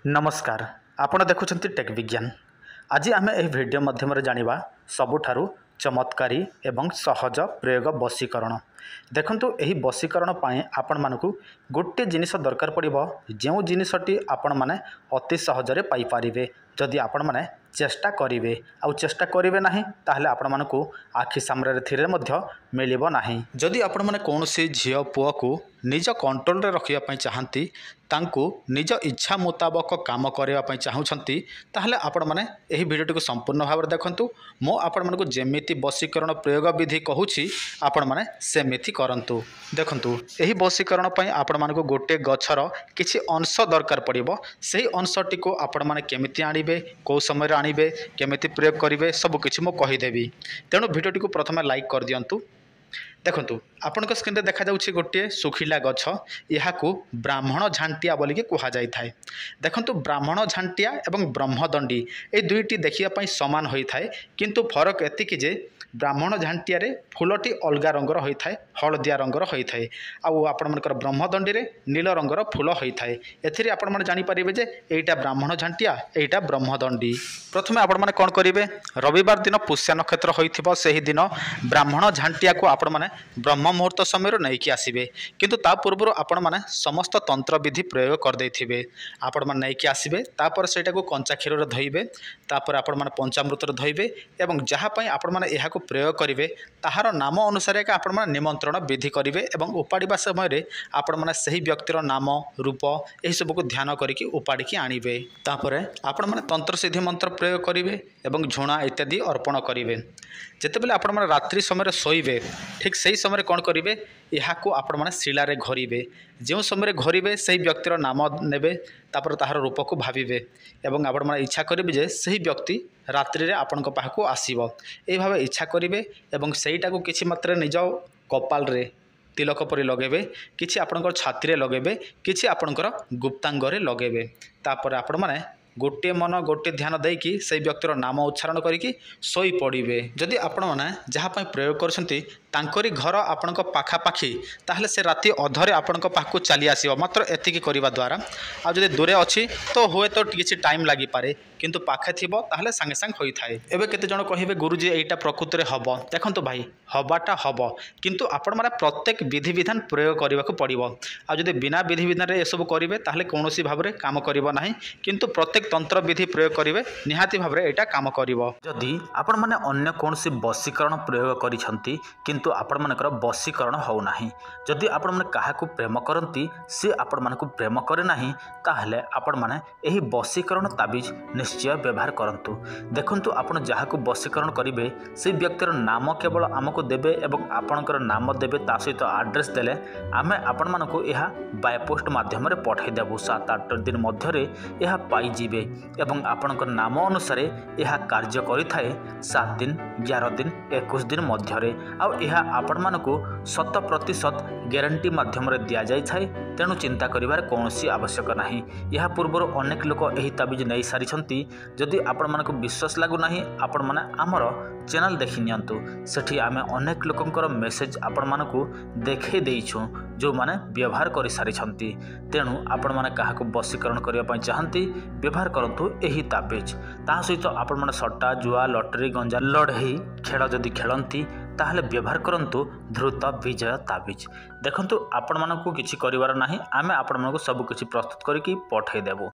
नमस्कार आपण देखुछंती टेक विज्ञान। आज आम यह वीडियो माध्यम जानिबा सबुठारु चमत्कारी एवं सहज प्रयोग बशीकरण। देखंतु एही बशीकरण पाए आपण मानकु गोटे जिनिस दरकार पड़िबो जो जिनिसटी आपण माने अति सहजरे पाई पारिबे जदि आपण माने चेष्टा करिवे आउ चेष्टा करिवे नाही ताहले आपण मानकु आखि सामने थिरे मध्य मिलिबो नाही। जदि आपण माने कोनोसी झियो पुओ को निज कंट्रोल रे रखिया पई चाहंती तांकु निज इच्छा मुताबक काम करबा पई चाहुछंती ताहले आपण माने एही वीडियो को संपूर्ण भाव देखंतु। मो आपण मानकु जेमिति बशीकरण प्रयोग विधि कहूछि आपण माने सेमिति करंतु। देखंतु एही बशीकरण पई आपण मानकु गोटे गछर किछि अंश दरकार पड़िबो। सेही अंशटी को आपण माने केमिति आनिबे को समय आनिबे केमिति प्रयोग करिवे सब किछि मो कहि देबी। तेणु वीडियोटी को प्रथमे लाइक कर दियंतु। देखंतु आपनक स्क्रीन रे देखा जाउछि गोटे सुखिला गछ याकू ब्राह्मण झांटिया बोलिके कुहा जाय थाए। देखंतु ब्राह्मण झांटिया एवं ब्रह्मदंडी ए दुईटी देखिया पई समान होई थाए किंतु फरक एतिकि जे ब्राह्मण झांटिया रे फूलटी अलगा रंगर होई थाए हलदिया रंगर होई थाए आउ आपण मनकर ब्रह्मदंडी रे नील रंगर फूल होई थाए। एथिरे आपण मन जानि परिबे जे एटा ब्राह्मण झांटिया एटा ब्रह्मदंडी। प्रथमे आपण मन कोन करिवे रविवार दिन पुष्य नक्षत्र होइथिबो सेही दिन ब्राह्मण झांटिया को आपण माने ब्रह्म मुहूर्त समय नहीं कि आसबे किंतु ता पूर्व आपण माने समस्त तंत्र विधि प्रयोग कर देथिबे। आपण माने नहीं कि आसबे तापर सेटा को कंचा क्षीर रे धोइबे तापर आपण माने पंचामृत रे धोइबे एवं जहा पई आपण माने एहा को प्रयोग करिवे ताहार नाम अनुसार का आपण माने निमंत्रण विधि करिवे एवं उपाड़ीबा समय रे आपण माने सही व्यक्तिर नाम रूप एही सब को ध्यान करिकि उपाड़ी कि आनिबे। तापर आपण माने तंत्र सिद्धि मंत्र प्रयोग करिवे एवं झुणा इत्यादि अर्पण करिवे। जेतेबेले आपण माने रात्रि समय शोइबे ठीक सही समय कौन करेंगे यहाँ आपण मैंने शिलार घरीबे जो समय घरीबे से व्यक्तिर नाम नेबे तापर ताहार रूप को भाविबे एवं आपण मैंने इच्छा करेंगे जे सही व्यक्ति रात्रि आपण पाखक आसीबो एही भावे इच्छा करेंगे एवं सेटा को किछि मात्रा निज कपाल रे तिलक परि लगेबे किछि आपणकर छाती रे लगेबे किछि आपणकर गुप्तांग रे लगेबे। तापर आपण माने गोटे मन गोटे ध्यान देकी से व्यक्तिर नाम उच्चारण करिकी सोई पड़िबे। जदि आपण माने जहा पई प्रयोग करछंती तांकरी घर आपणक पाखापाखी ताहले से राति अधरे आपणक पाखku चली आसीबो मात्र एतिकी करिबा द्वारा। आ जदि दूरे अछि तो हुए तो किछि टाइम लागि पारे किंतु पाखे थिबो ताहले संगे संग होई थाए। एबे केते जण कहिबे गुरुजी एटा प्रकृति रे हबो देखंतु भाई हबाटा हबो किंतु आपण माने प्रत्येक विधि विधान प्रयोग करबाकू पड़िबो। आ जदि बिना विधि विधान रे ए सब करिवे ताहले कोनोसी भाबरे काम करिवो नाही किंतु प्रत्येक तंत्र विधि प्रयोग करिवे निहाती भाबरे एटा काम करिवो। जदि आपण माने अन्य कोनोसी बशीकरण प्रयोग करिसंती किंतु आपण मानकर बशीकरण हो नाही जदि आपण माने काहाकू प्रेम करंती से आपण मानकू प्रेम करे नाही ताहले आपण माने एही बशीकरण ताबिज निश्चय व्यवहार करंतु। देखंतु आपण जहाकू बशीकरण करिवे से व्यक्तिर नाम केवल आमको देबे एवं आपणकर नाम देबे ता सहित एड्रेस देले आमे आपण मानकू एहा बाय पोस्ट माध्यम रे पठाई देबु 7-8 दिन मध्य रे एहा पाई जिवे एवं आपणकर नाम अनुसार एहा कार्य करि थाए 7 दिन 11 दिन 21 दिन मध्य रे आ एहा आपण मानकू 100% ग्यारंटी माध्यम रे दिया जाय थाए। तेणु चिंता करिवार कोनोसी आवश्यक नाही। यह पूर्व अनेक लोक एही ताबिज नै सारिछंती जदि आपण मानकू विश्वास लागु नाही आपण माने हमर चैनल देखि नियंतु सेठी आमे अनेक लोकंकर मेसेज आपण मानकू देखै देइछु जो माने व्यवहार करि सारिछंती। तेणु आपण माने काहाकू बशीकरण करिया पई चाहंती व्यवहार करंतु एही ताबिज ता सहित आपण माने सट्टा जुआ लॉटरी गंजा लड़ई खेल जदि खेलंती ताहले व्यवहार करंतु ध्रुत विजय ताबिज। देखंतु आपण मानकू किछि करिवार नाही आमे आपण मानकू सब किछि प्रस्तुत करिकि पठाई देबो।